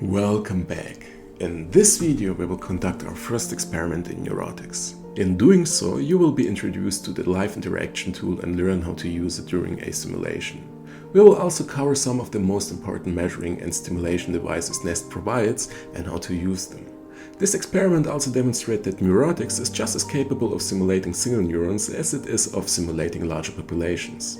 Welcome back. In this video we will conduct our first experiment in neurotics. In doing so, you will be introduced to the live interaction tool and learn how to use it during a simulation. We will also cover some of the most important measuring and stimulation devices Nest provides and how to use them. This experiment also demonstrates that neurotics is just as capable of simulating single neurons as it is of simulating larger populations.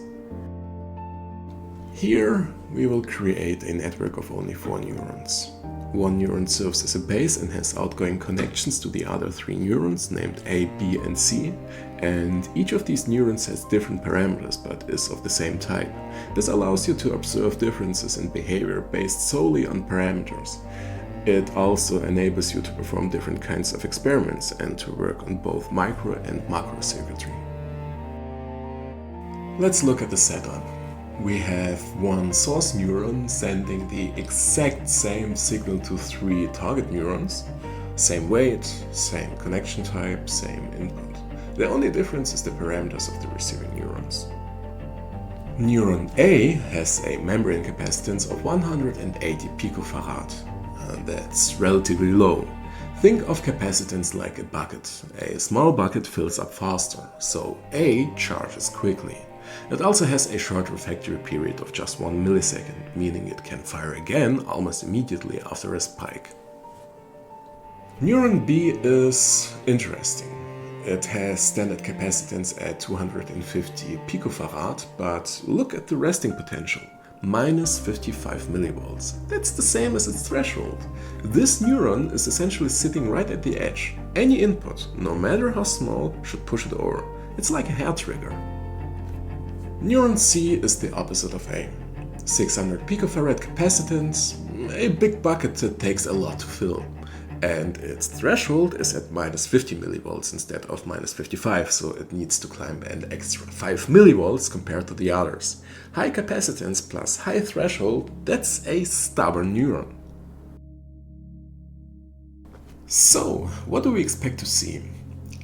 Here we will create a network of only 4 neurons. One neuron serves as a base and has outgoing connections to the other 3 neurons named A, B and C, and each of these neurons has different parameters but is of the same type. This allows you to observe differences in behavior based solely on parameters. It also enables you to perform different kinds of experiments and to work on both micro and macro circuitry. Let's look at the setup. We have one source neuron sending the exact same signal to 3 target neurons. Same weight, same connection type, same input. The only difference is the parameters of the receiving neurons. Neuron A has a membrane capacitance of 180 picofarad. That's relatively low. Think of capacitance like a bucket. A small bucket fills up faster, so A charges quickly. It also has a short refractory period of just 1 millisecond, meaning it can fire again almost immediately after a spike. Neuron B is interesting. It has standard capacitance at 250 picofarad, but look at the resting potential, minus 55 millivolts. That's the same as its threshold. This neuron is essentially sitting right at the edge. Any input, no matter how small, should push it over. It's like a hair trigger. Neuron C is the opposite of A. 600 picofarad capacitance, a big bucket that takes a lot to fill. And its threshold is at minus 50 millivolts instead of minus 55, so it needs to climb an extra 5 millivolts compared to the others. High capacitance plus high threshold, that's a stubborn neuron. So, what do we expect to see?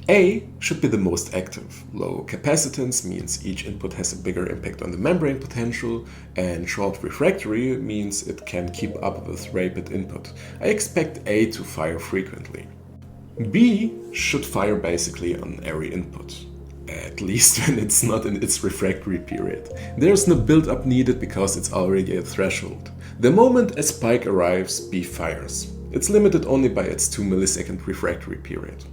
A should be the most active. Low capacitance means each input has a bigger impact on the membrane potential, and short refractory means it can keep up with rapid input. I expect A to fire frequently. B should fire basically on every input, at least when it's not in its refractory period. There's no build-up needed because it's already at threshold. The moment a spike arrives, B fires. It's limited only by its 2 millisecond refractory period.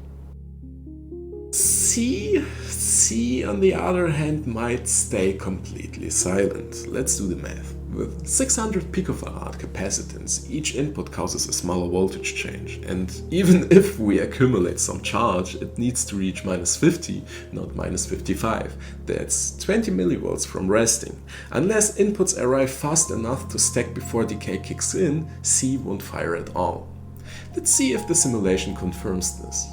C, on the other hand, might stay completely silent. Let's do the math. With 600 picofarad capacitance, each input causes a smaller voltage change, and even if we accumulate some charge, it needs to reach minus 50, not minus 55. That's 20 millivolts from resting. Unless inputs arrive fast enough to stack before decay kicks in, C won't fire at all. Let's see if the simulation confirms this.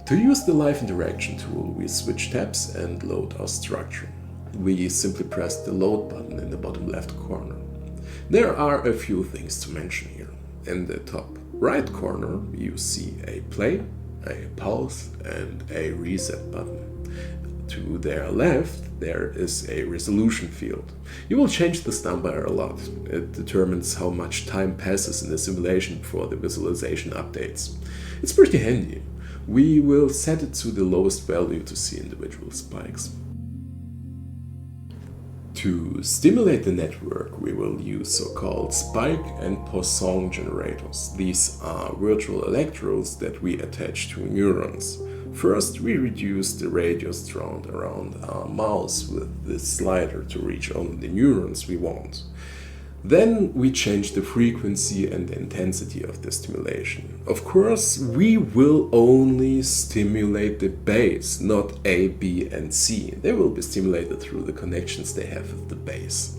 To use the live interaction tool, we switch tabs and load our structure. We simply press the load button in the bottom left corner. There are a few things to mention here. In the top right corner, you see a play, a pause, and a reset button. To their left, there is a resolution field. You will change this number a lot. It determines how much time passes in the simulation before the visualization updates. It's pretty handy. We will set it to the lowest value to see individual spikes. To stimulate the network, we will use so-called spike and Poisson generators. These are virtual electrodes that we attach to neurons. First, we reduce the radius drawn around our mouse with this slider to reach only the neurons we want. Then we change the frequency and the intensity of the stimulation. Of course, we will only stimulate the base, not A, B and C. They will be stimulated through the connections they have with the base.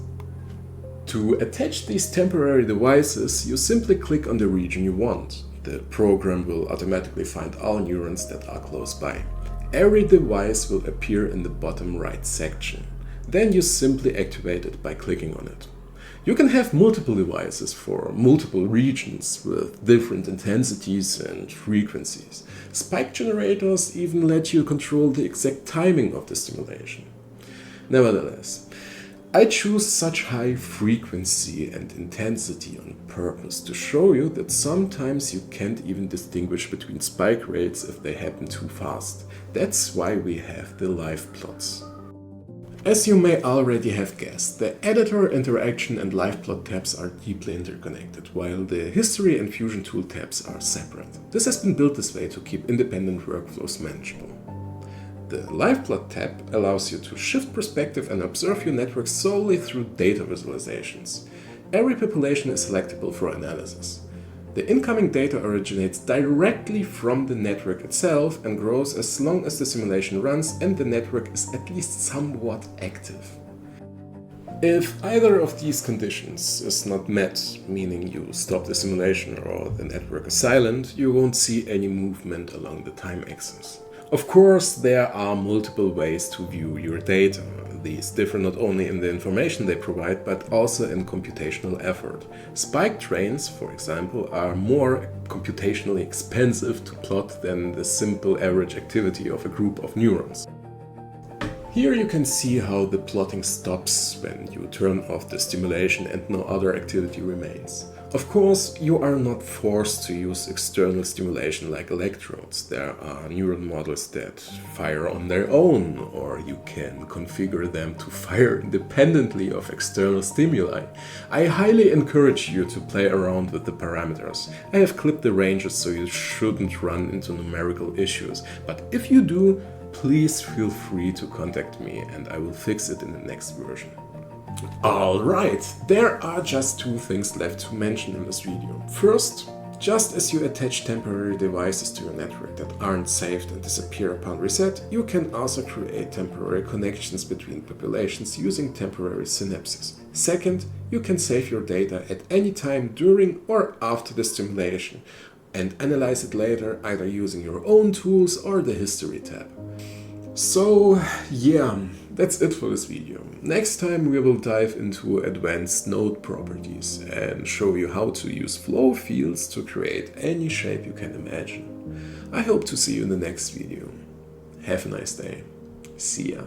To attach these temporary devices, you simply click on the region you want. The program will automatically find all neurons that are close by. Every device will appear in the bottom right section. Then you simply activate it by clicking on it. You can have multiple devices for multiple regions with different intensities and frequencies. Spike generators even let you control the exact timing of the stimulation. Nevertheless, I choose such high frequency and intensity on purpose to show you that sometimes you can't even distinguish between spike rates if they happen too fast. That's why we have the live plots. As you may already have guessed, the editor, interaction and live plot tabs are deeply interconnected, while the history and fusion tool tabs are separate. This has been built this way to keep independent workflows manageable. The live plot tab allows you to shift perspective and observe your network solely through data visualizations. Every population is selectable for analysis. The incoming data originates directly from the network itself and grows as long as the simulation runs and the network is at least somewhat active. If either of these conditions is not met, meaning you stop the simulation or the network is silent, you won't see any movement along the time axis. Of course, there are multiple ways to view your data. These differ not only in the information they provide, but also in computational effort. Spike trains, for example, are more computationally expensive to plot than the simple average activity of a group of neurons. Here you can see how the plotting stops when you turn off the stimulation and no other activity remains. Of course, you are not forced to use external stimulation like electrodes. There are neural models that fire on their own, or you can configure them to fire independently of external stimuli. I highly encourage you to play around with the parameters. I have clipped the ranges so you shouldn't run into numerical issues, but if you do, please feel free to contact me and I will fix it in the next version. Alright, there are just two things left to mention in this video. First, just as you attach temporary devices to your network that aren't saved and disappear upon reset, you can also create temporary connections between populations using temporary synapses. Second, you can save your data at any time during or after the stimulation and analyze it later either using your own tools or the history tab. So yeah, that's it for this video. Next time we will dive into advanced node properties and show you how to use flow fields to create any shape you can imagine. I hope to see you in the next video. Have a nice day. See ya.